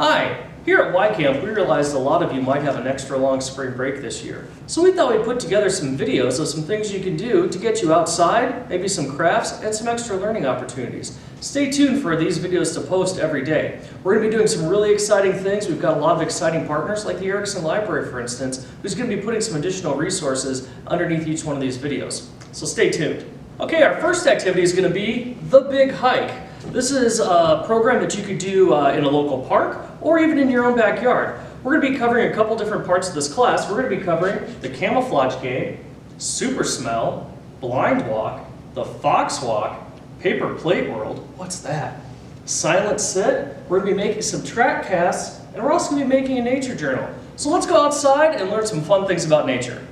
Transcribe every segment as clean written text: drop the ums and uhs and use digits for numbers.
Hi! Here at Y Camp, we realized a lot of you might have an extra long spring break this year. So we thought we'd put together some videos of some things you can do to get you outside, maybe some crafts, and some extra learning opportunities. Stay tuned for these videos to post every day. We're going to be doing some really exciting things. We've got a lot of exciting partners, like the Erickson Library, for instance, who's going to be putting some additional resources underneath each one of these videos. So stay tuned. Okay, our first activity is going to be the Big Hike. This is a program that you could do in a local park or even in your own backyard. We're going to be covering a couple different parts of this class. We're going to be covering the Camouflage Game, Super Smell, Blind Walk, the Fox Walk, Paper Plate World, what's that? Silent Sit, we're going to be making some track casts, and we're also going to be making a nature journal. So let's go outside and learn some fun things about nature.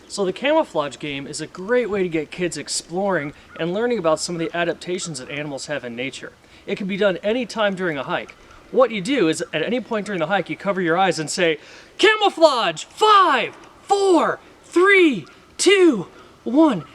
So the Camouflage Game is a great way to get kids exploring and learning about some of the adaptations that animals have in nature. It can be done anytime during a hike. What you do is, at any point during the hike, you cover your eyes and say, "Camouflage! 5, 4, 3, 2, 1.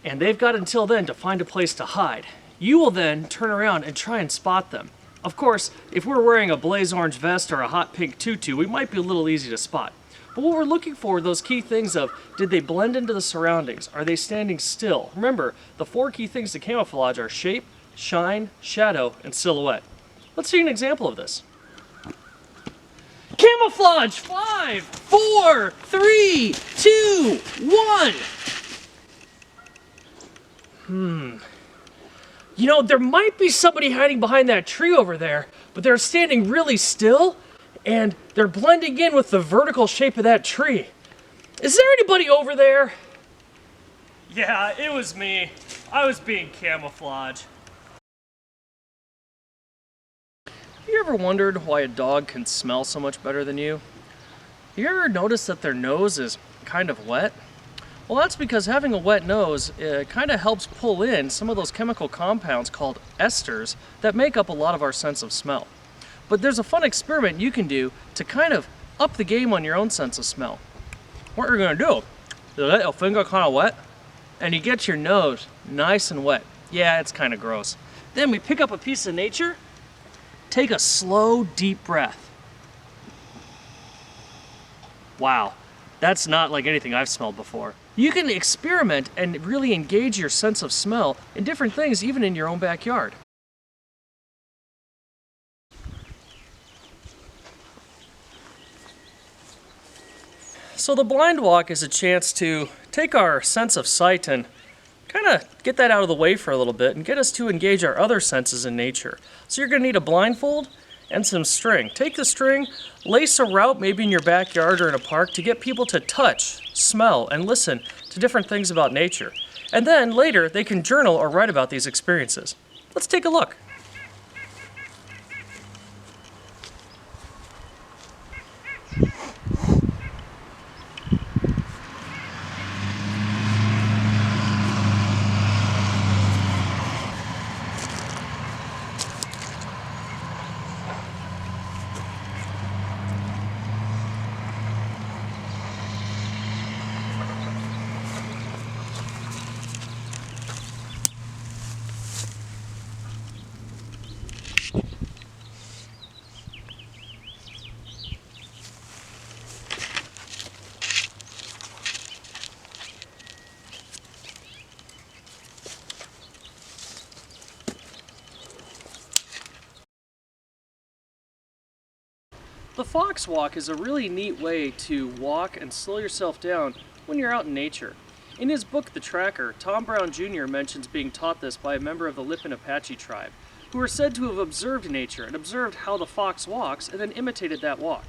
And they've got until then to find a place to hide. You will then turn around and try and spot them. Of course, if we're wearing a blaze orange vest or a hot pink tutu, we might be a little easy to spot. But what we're looking for are those key things of, did they blend into the surroundings? Are they standing still? Remember, the 4 key things to camouflage are shape, shine, shadow, and silhouette. Let's see an example of this. Camouflage! 5, 4, 3, 2, 1. You know, there might be somebody hiding behind that tree over there, but they're standing really still, and they're blending in with the vertical shape of that tree. Is there anybody over there? Yeah, it was me. I was being camouflage. Have you ever wondered why a dog can smell so much better than you? You ever notice that their nose is kind of wet? Well, that's because having a wet nose kind of helps pull in some of those chemical compounds called esters that make up a lot of our sense of smell. But there's a fun experiment you can do to kind of up the game on your own sense of smell. What you're going to do is let your finger kind of wet, and you get your nose nice and wet. Yeah, it's kind of gross. Then we pick up a piece of nature, take a slow, deep breath. Wow, that's not like anything I've smelled before. You can experiment and really engage your sense of smell in different things, even in your own backyard. So the blind walk is a chance to take our sense of sight and kind of get that out of the way for a little bit and get us to engage our other senses in nature. So you're going to need a blindfold and some string. Take the string, lace a route maybe in your backyard or in a park to get people to touch, smell, and listen to different things about nature. And then later they can journal or write about these experiences. Let's take a look. The Fox Walk is a really neat way to walk and slow yourself down when you're out in nature. In his book, The Tracker, Tom Brown Jr. mentions being taught this by a member of the Lipan Apache tribe, who are said to have observed nature and observed how the fox walks and then imitated that walk.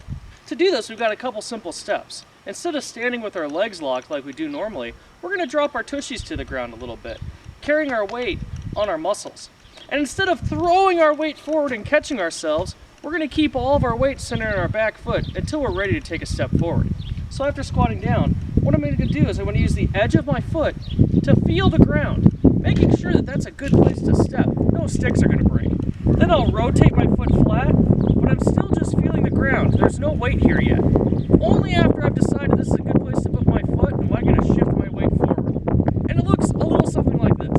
To do this, we've got a couple simple steps. Instead of standing with our legs locked like we do normally, we're going to drop our tushies to the ground a little bit, carrying our weight on our muscles. And instead of throwing our weight forward and catching ourselves, we're going to keep all of our weight centered on our back foot until we're ready to take a step forward. So after squatting down, what I'm going to do is I'm going to use the edge of my foot to feel the ground, making sure that that's a good place to step. No sticks are going to break. Then I'll rotate my foot flat, but I'm still just feeling the ground. There's no weight here yet. Only after I've decided this is a good place to put my foot am I going to shift my weight forward. And it looks a little something like this.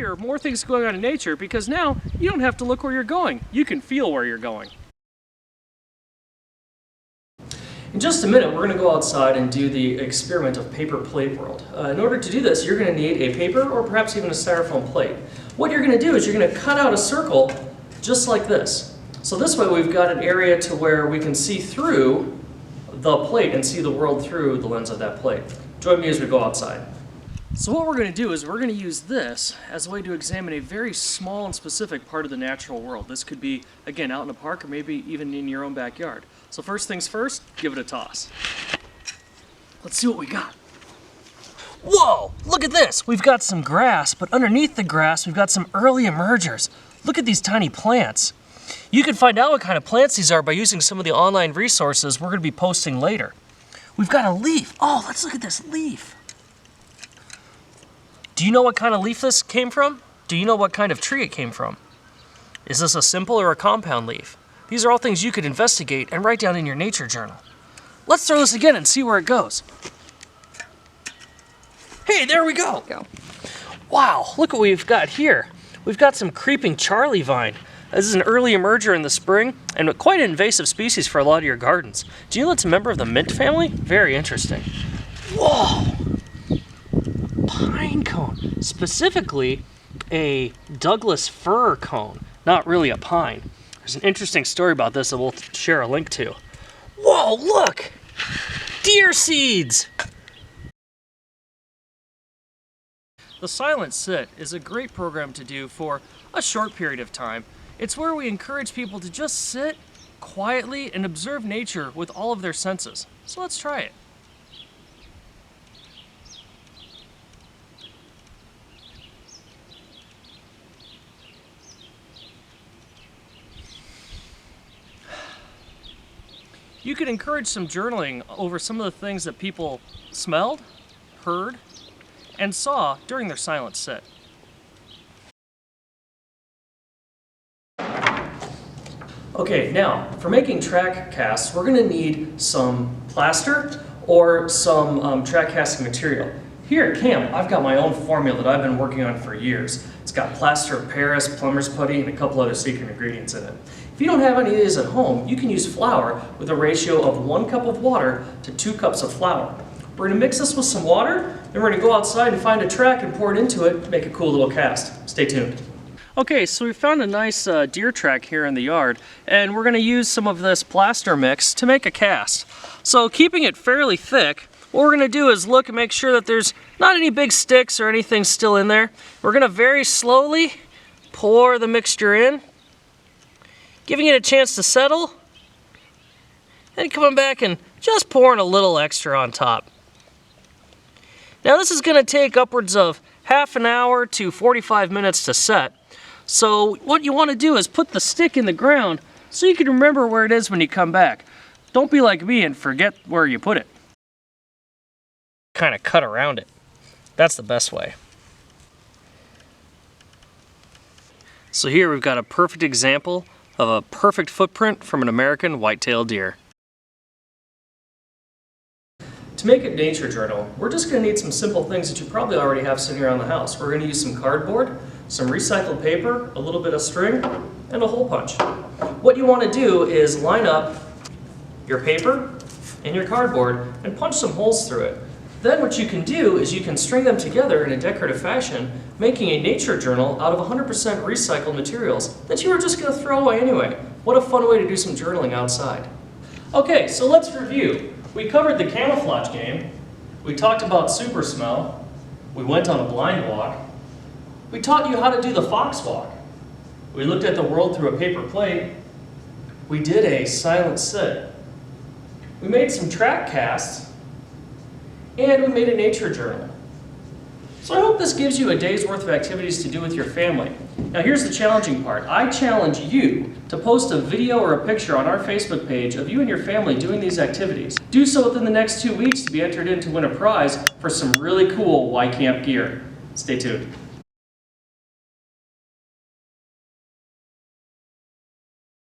here, more things going on in nature, because now you don't have to look where you're going. You can feel where you're going. In just a minute, we're going to go outside and do the experiment of paper plate world. In order to do this, you're going to need a paper or perhaps even a styrofoam plate. What you're going to do is you're going to cut out a circle just like this. So this way we've got an area to where we can see through the plate and see the world through the lens of that plate. Join me as we go outside. So what we're going to do is we're going to use this as a way to examine a very small and specific part of the natural world. This could be, again, out in a park or maybe even in your own backyard. So first things first, give it a toss. Let's see what we got. Whoa, look at this. We've got some grass, but underneath the grass, we've got some early emergers. Look at these tiny plants. You can find out what kind of plants these are by using some of the online resources we're going to be posting later. We've got a leaf. Oh, let's look at this leaf. Do you know what kind of leaf this came from? Do you know what kind of tree it came from? Is this a simple or a compound leaf? These are all things you could investigate and write down in your nature journal. Let's throw this again and see where it goes. Hey, there we go. Wow, look what we've got here. We've got some creeping Charlie vine. This is an early emerger in the spring and quite an invasive species for a lot of your gardens. Do you know it's a member of the mint family? Very interesting. Whoa! Pine cone, specifically a Douglas fir cone, not really a pine. There's an interesting story about this that we'll share a link to. Whoa, look! Deer seeds! The Silent Sit is a great program to do for a short period of time. It's where we encourage people to just sit quietly and observe nature with all of their senses. So let's try it. You could encourage some journaling over some of the things that people smelled, heard, and saw during their silent sit. Okay, now, for making track casts, we're going to need some plaster or some track casting material. Here at Cam, I've got my own formula that I've been working on for years. It's got plaster of Paris, plumber's putty, and a couple other secret ingredients in it. If you don't have any of these at home, you can use flour with a ratio of 1 cup of water to 2 cups of flour. We're going to mix this with some water, then we're going to go outside and find a track and pour it into it, make a cool little cast. Stay tuned. Okay, so we found a nice deer track here in the yard, and we're going to use some of this plaster mix to make a cast. So keeping it fairly thick, what we're going to do is look and make sure that there's not any big sticks or anything still in there. We're going to very slowly pour the mixture in, giving it a chance to settle, and coming back and just pouring a little extra on top. Now this is going to take upwards of half an hour to 45 minutes to set. So what you want to do is put the stick in the ground so you can remember where it is when you come back. Don't be like me and forget where you put it. Kind of cut around it. That's the best way. So here we've got a perfect example of a perfect footprint from an American white-tailed deer. To make a nature journal, we're just going to need some simple things that you probably already have sitting around the house. We're going to use some cardboard, some recycled paper, a little bit of string, and a hole punch. What you want to do is line up your paper and your cardboard and punch some holes through it. Then what you can do is you can string them together in a decorative fashion, making a nature journal out of 100% recycled materials that you were just going to throw away anyway. What a fun way to do some journaling outside. Okay, so let's review. We covered the camouflage game, we talked about super smell, we went on a blind walk, we taught you how to do the fox walk, we looked at the world through a paper plate, we did a silent sit, we made some track casts, and we made a nature journal. So I hope this gives you a day's worth of activities to do with your family. Now here's the challenging part. I challenge you to post a video or a picture on our Facebook page of you and your family doing these activities. Do so within the next 2 weeks to be entered in to win a prize for some really cool Y Camp gear. Stay tuned.